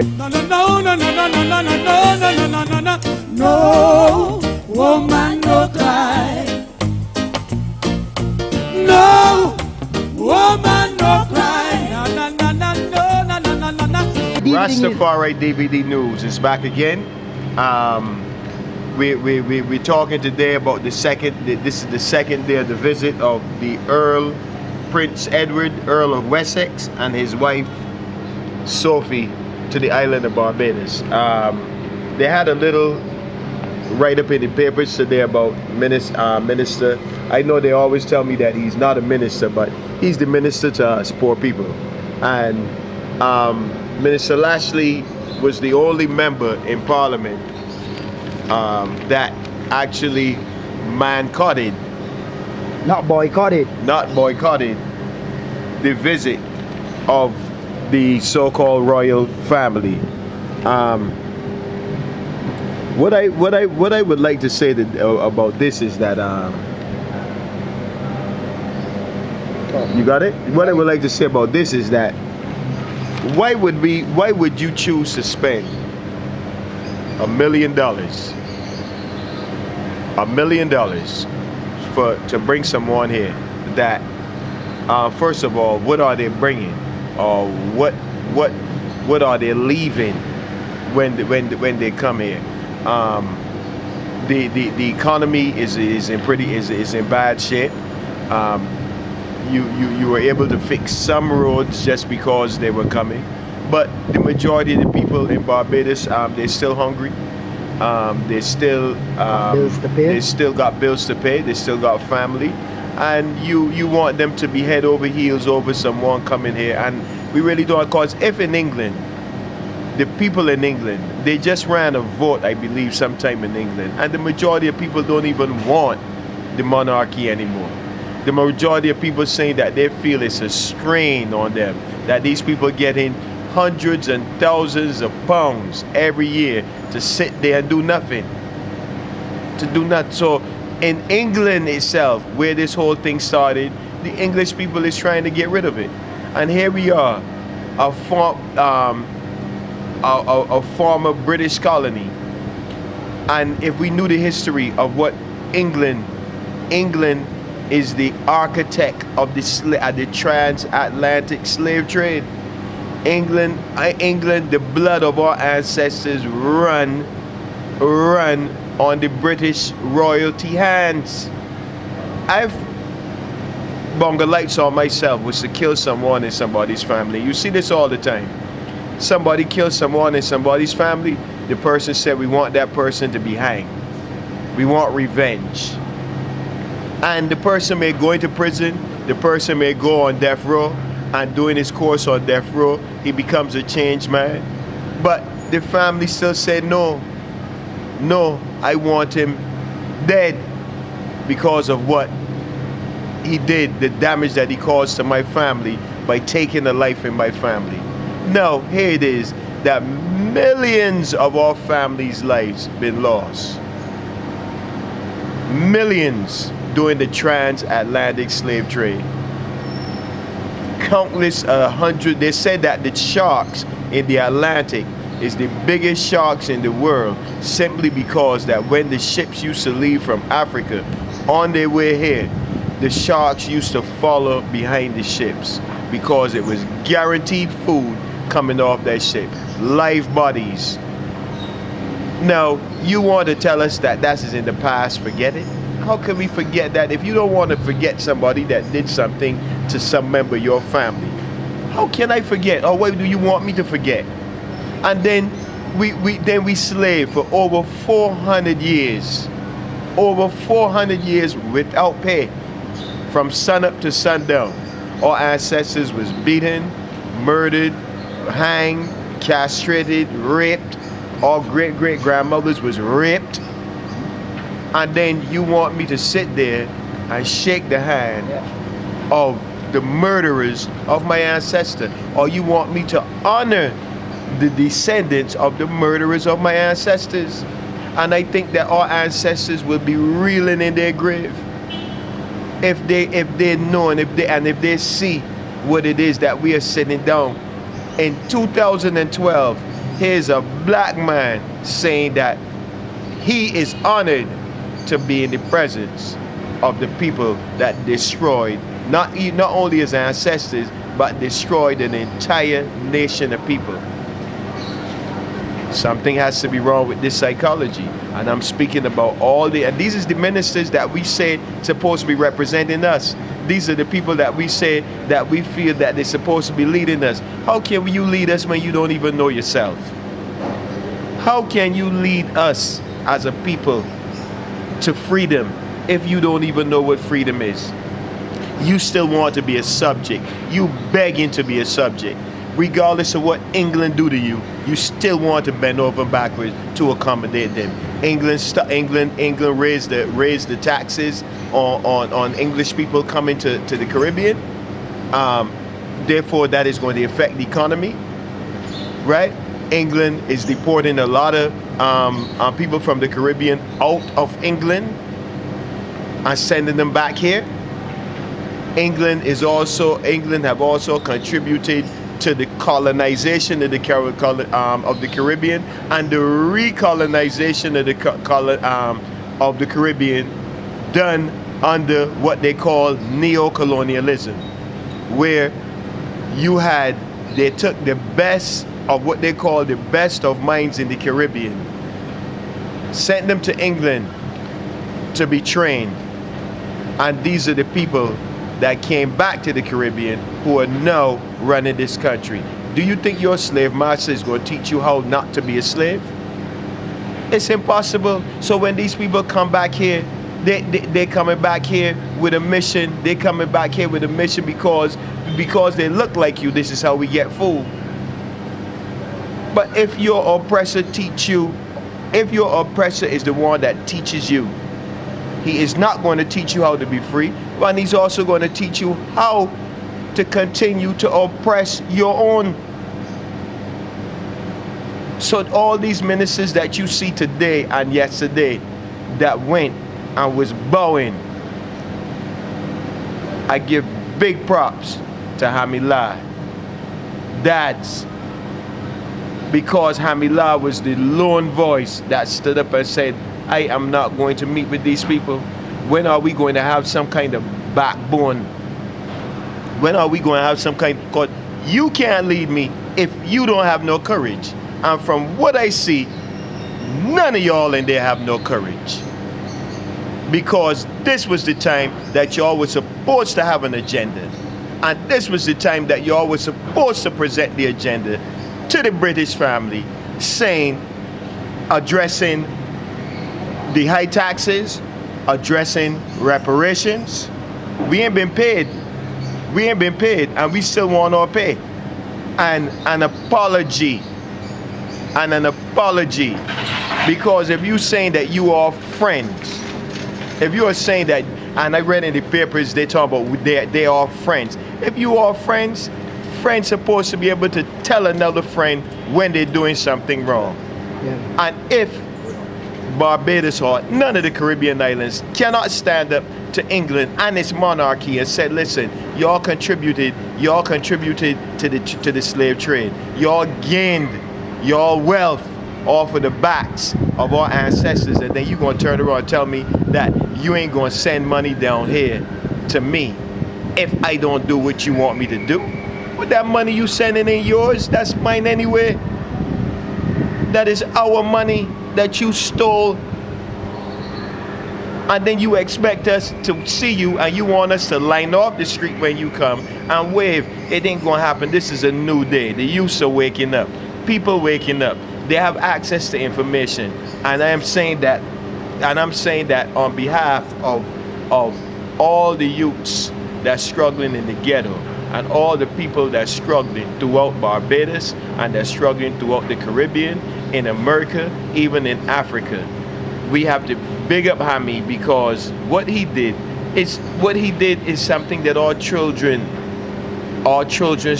No, no, no, no, no, no, no, no, no, no, no, no, no, no, woman, no cry. No, woman, no cry. No, no, no, no, no, no, no, no, no. Rastafari DVD News is back again. We're talking today about this is the second day of the visit of the Earl, Prince Edward, Earl of Wessex, and his wife, Sophie, to the island of Barbados. They had a little write-up in the papers today about minister. I know they always tell me that he's not a minister, but he's the minister to us poor people. And Minister Lashley was the only member in Parliament that actually boycotted the visit of the so-called royal family. What I would like to say about this is that you got it? What I would like to say about this is that why would you choose to spend $1 million to bring someone here that first of all, what are they bringing, or what are they leaving when they come here? The economy is in bad shape. You were able to fix some roads just because they were coming, but the majority of the people in Barbados, they're still hungry. They still got bills to pay. They still got family, and you want them to be head over heels over someone coming here, and we really don't. Cause if in England, the people in England, they just ran a vote, I believe, sometime in England, and the majority of people don't even want the monarchy anymore. The majority of people saying that they feel it's a strain on them, that these people get in hundreds and thousands of pounds every year to sit there and do nothing. So in England itself, where this whole thing started, the English people is trying to get rid of it. And here we are, a former British colony. And if we knew the history of what England is the architect of the transatlantic slave trade. England, the blood of our ancestors run on the British royalty hands. I've bunga lights on myself was to kill someone in somebody's family. You see this all the time. Somebody kills someone in somebody's family, the person said we want that person to be hanged. We want revenge. And the person may go into prison, the person may go on death row, and doing his course on death row, he becomes a changed man. But the family still said, no, I want him dead because of what he did, the damage that he caused to my family by taking a life in my family. Now, here it is, that millions of our families' lives been lost. Millions during the transatlantic slave trade. Countless they said that the sharks in the Atlantic is the biggest sharks in the world, simply because that when the ships used to leave from Africa on their way here, the sharks used to follow behind the ships because it was guaranteed food coming off that ship, live bodies. Now, you want to tell us that that is in the past, forget it? How can we forget that? If you don't want to forget somebody that did something to some member of your family, how can I forget? Or what do you want me to forget? And then we slave for over 400 years. Over 400 years without pay. From sunup to sundown. Our ancestors was beaten, murdered, hanged, castrated, raped. Our great-great-grandmothers was raped. And then you want me to sit there and shake the hand of the murderers of my ancestor, or you want me to honor the descendants of the murderers of my ancestors? And I think that our ancestors will be reeling in their grave if they know and if they see what it is that we are sitting down. In 2012, Here's a black man saying that he is honored to be in the presence of the people that destroyed not only his ancestors, but destroyed an entire nation of people. Something has to be wrong with this psychology. And I'm speaking about and these is the ministers that we say supposed to be representing us. These are the people that we say that we feel that they're supposed to be leading us. How can you lead us when you don't even know yourself? How can you lead us as a people to freedom if you don't even know what freedom is? You still want to be a subject. You begging to be a subject. Regardless of what England do to you, you still want to bend over backwards to accommodate them. England raised the taxes on English people coming to the Caribbean. Therefore, that is going to affect the economy, right? England is deporting a lot of people from the Caribbean out of England and sending them back here. England have also contributed to the colonization of the Caribbean and the recolonization of the Caribbean done under what they call neo-colonialism, where they took the best of what they call the best of minds in the Caribbean, sent them to England to be trained, and these are the people that came back to the Caribbean who are now running this country. Do you think your slave master is going to teach you how not to be a slave? It's impossible. So when these people come back here, they're coming back here with a mission. They're coming back here with a mission because they look like you. This is how we get food. But if your oppressor if your oppressor is the one that teaches you, he is not going to teach you how to be free, but he's also going to teach you how to continue to oppress your own. So all these ministers that you see today and yesterday that went and was bowing, I give big props to Hamillah dads, because Hamillah was the lone voice that stood up and said, I am not going to meet with these people. When are we going to have some kind of backbone? When are we going to have some kind of, because you can't lead me if you don't have no courage. And from what I see, none of y'all in there have no courage. Because this was the time that y'all were supposed to have an agenda. And this was the time that y'all were supposed to present the agenda to the British family, addressing the high taxes, addressing reparations. We ain't been paid. And we still want our pay. And an apology. Because if you're saying that you are friends, if you are saying that, and I read in the papers, they talk about they are friends. If you are friends supposed to be able to tell another friend when they're doing something wrong. Yeah. And if Barbados or none of the Caribbean islands cannot stand up to England and its monarchy and said, listen, y'all contributed to the slave trade. Y'all gained your wealth off of the backs of our ancestors, and then you're going to turn around and tell me that you ain't going to send money down here to me if I don't do what you want me to do. But that money you sending ain't yours, that's mine anyway. That is our money that you stole, and then you expect us to see you and you want us to line off the street when you come and wave. It ain't gonna happen. This is a new day. The youths are waking up. People waking up. They have access to information, and I'm saying that on behalf of all the youths that's struggling in the ghetto and all the people that's struggling throughout Barbados and that's struggling throughout the Caribbean, in America, even in Africa. We have to big up Hami, because what he did is something that our children's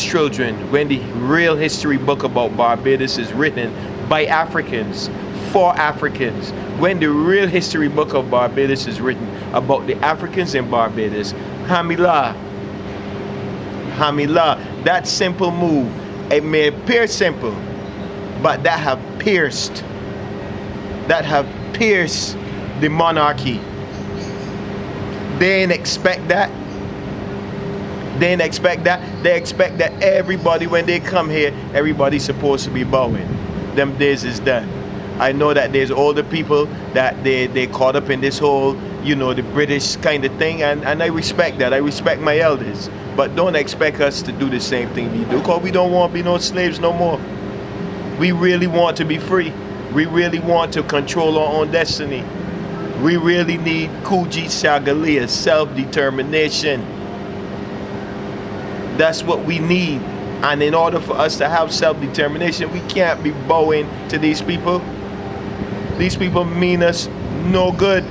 children, when the real history book about Barbados is written by Africans, for Africans, when the real history book of Barbados is written about the Africans in Barbados, Hamillah, that simple move, it may appear simple, but that have pierced the monarchy. They didn't expect that. They didn't expect that. They expect that everybody, when they come here, everybody's supposed to be bowing. Them days is done. I know that there's older people that they caught up in this whole, the British kind of thing, and I respect that. I respect my elders. But don't expect us to do the same thing we do, because we don't want to be no slaves no more. We really want to be free. We really want to control our own destiny. We really need Kuji Shagalia, self-determination. That's what we need. And in order for us to have self-determination, we can't be bowing to these people. These people mean us no good.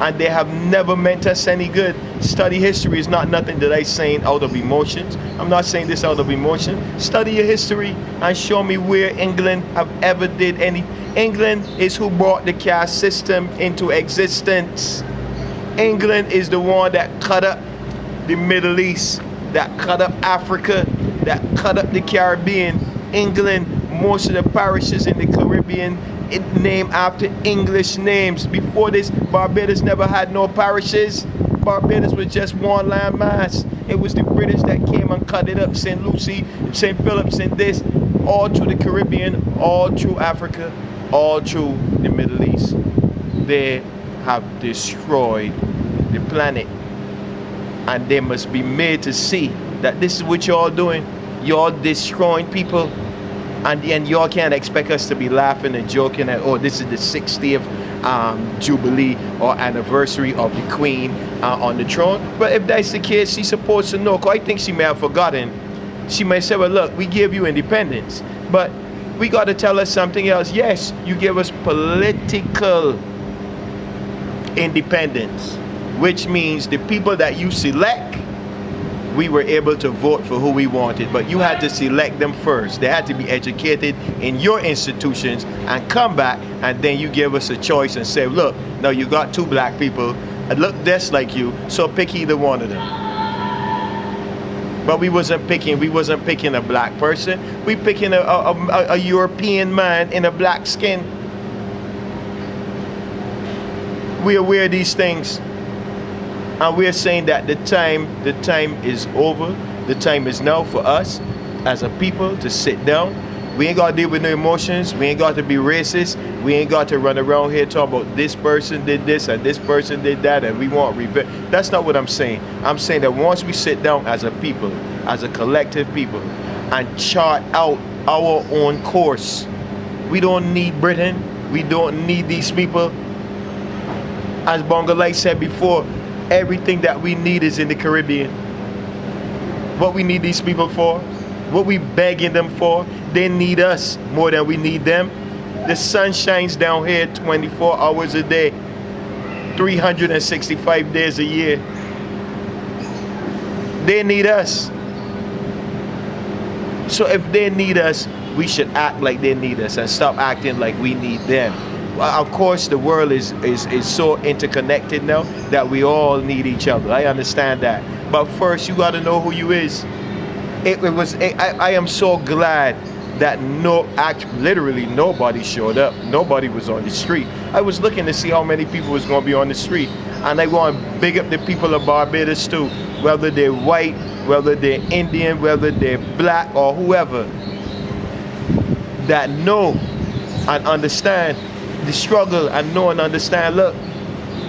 And they have never meant us any good. Study history is not nothing that I'm saying out of emotions. I'm not saying this out of emotion. Study your history and show me where England have ever did any. England is who brought the caste system into existence. England is the one that cut up the Middle East, that cut up Africa, that cut up the Caribbean. England, most of the parishes in the Caribbean, it named after English names. Before this, Barbados never had no parishes. Barbados was just one landmass. It was the British that came and cut it up. St. Lucie, St. Phillips, and this, all through the Caribbean, all through Africa, all through the Middle East. They have destroyed the planet. And they must be made to see that this is what you're doing. You're destroying people. And y'all can't expect us to be laughing and joking at, oh, this is the 60th Jubilee or anniversary of the Queen on the throne. But if that's the case, she's supposed to know. Because I think she may have forgotten. She may say, well, look, we gave you independence. But we got to tell us something else. Yes, you give us political independence, which means the people that you select, we were able to vote for who we wanted, but you had to select them first. They had to be educated in your institutions and come back, and then you give us a choice and say, look, now you got 2 black people that look just like you, so pick either one of them. But we wasn't picking a black person. We picking a European man in a black skin. We are aware of these things. And we're saying that the time is over. The time is now for us as a people to sit down. We ain't got to deal with no emotions. We ain't got to be racist. We ain't got to run around here talking about this person did this and this person did that and we want revenge. That's not what I'm saying. I'm saying that once we sit down as a people, as a collective people, and chart out our own course, we don't need Britain. We don't need these people. As Bongalai said before, everything that we need is in the Caribbean. What we need these people for, what we begging them for, they need us more than we need them. The sun shines down here 24 hours a day, 365 days a year. They need us. So if they need us, we should act like they need us and stop acting like we need them. Of course, the world is so interconnected now that we all need each other. I understand that. But first, you got to know who you is. I am so glad that literally nobody showed up. Nobody was on the street. I was looking to see how many people was going to be on the street. And I want to big up the people of Barbados too. Whether they're white, whether they're Indian, whether they're black or whoever. That know and understand the struggle and know and understand, look,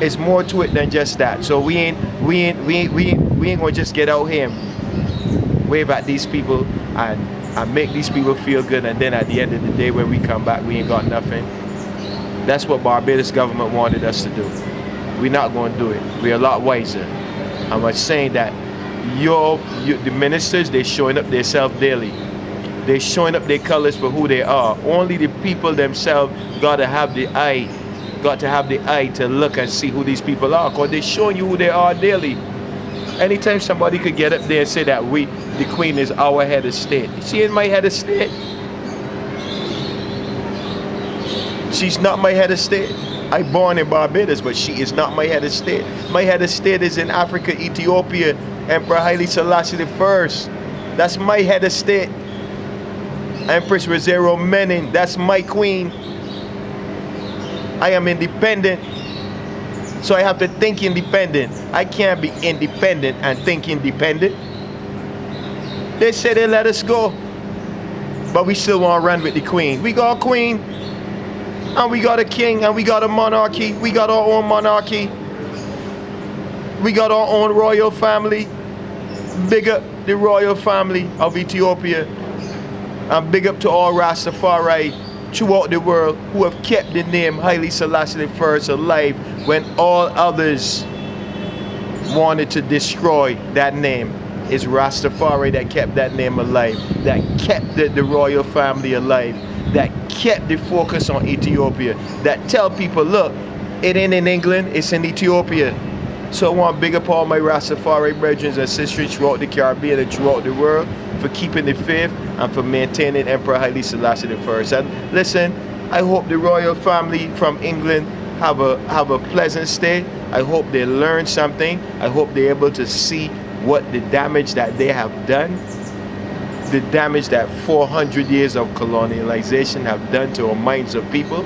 it's more to it than just that. So we ain't gonna just get out here and wave at these people and make these people feel good, and then at the end of the day when we come back we ain't got nothing. That's what Barbados government wanted us to do. We're not gonna do it. We're a lot wiser. I'm saying that the ministers, they're showing up themselves daily. They're showing up their colors for who they are. Only the people themselves got to have the eye to look and see who these people are, because they're showing you who they are daily. Anytime somebody could get up there and say that the Queen is our head of state. She ain't my head of state. She's not my head of state. I born in Barbados, but she is not my head of state. My head of state is in Africa, Ethiopia, Emperor Haile Selassie I. That's my head of state. Empress Rosero Menin, that's my queen. I am independent, so I have to think independent. I can't be independent and think independent. They say they let us go, but we still want to run with the queen. We got a queen, and we got a king, and we got a monarchy. We got our own monarchy. We got our own royal family. Big up the royal family of Ethiopia, and big up to all Rastafari throughout the world who have kept the name Haile Selassie I alive when all others wanted to destroy that name. It's Rastafari that kept that name alive, that kept the royal family alive, that kept the focus on Ethiopia, that tell people, look, it ain't in England, it's in Ethiopia. So I want to big up all my Rastafari brethren and sisters throughout the Caribbean and throughout the world for keeping the faith and for maintaining Emperor Haile Selassie I. And listen, I hope the royal family from England have a pleasant stay. I hope they learn something. I hope they're able to see what the damage that they have done, the damage that 400 years of colonialization have done to our minds of people.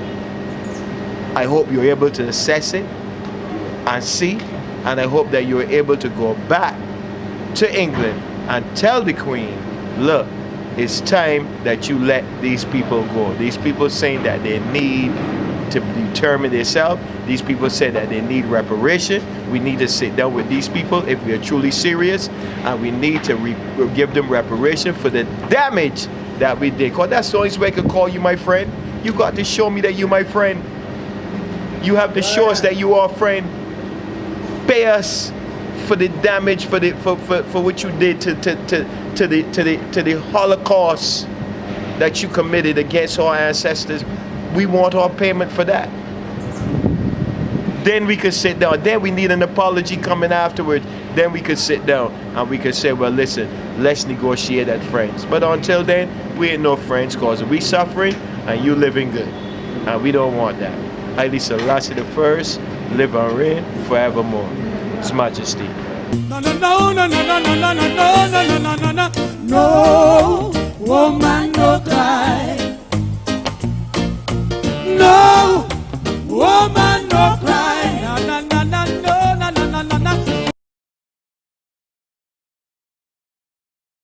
I hope you're able to assess it and see, and I hope that you're able to go back to England and tell the Queen, look, it's time that you let these people go. These people saying that they need to determine themselves. These people say that they need reparation. We need to sit down with these people if we are truly serious, and we need to give them reparation for the damage that we did. Because that's the only way I can call you my friend. You got to show me that you my friend. You have to show us that you are a friend. Pay us for the damage, for what you did to the Holocaust that you committed against our ancestors. We want our payment for that. Then we could sit down. Then we need an apology coming afterwards. Then we could sit down and we could say, well, listen, let's negotiate as friends. But until then, we ain't no friends, because we suffering and you living good. And we don't want that. Haile Selassie I, live and reign forevermore. His Majesty. No, no, no, no, no, no, no, no, no, no, no, no, no, no.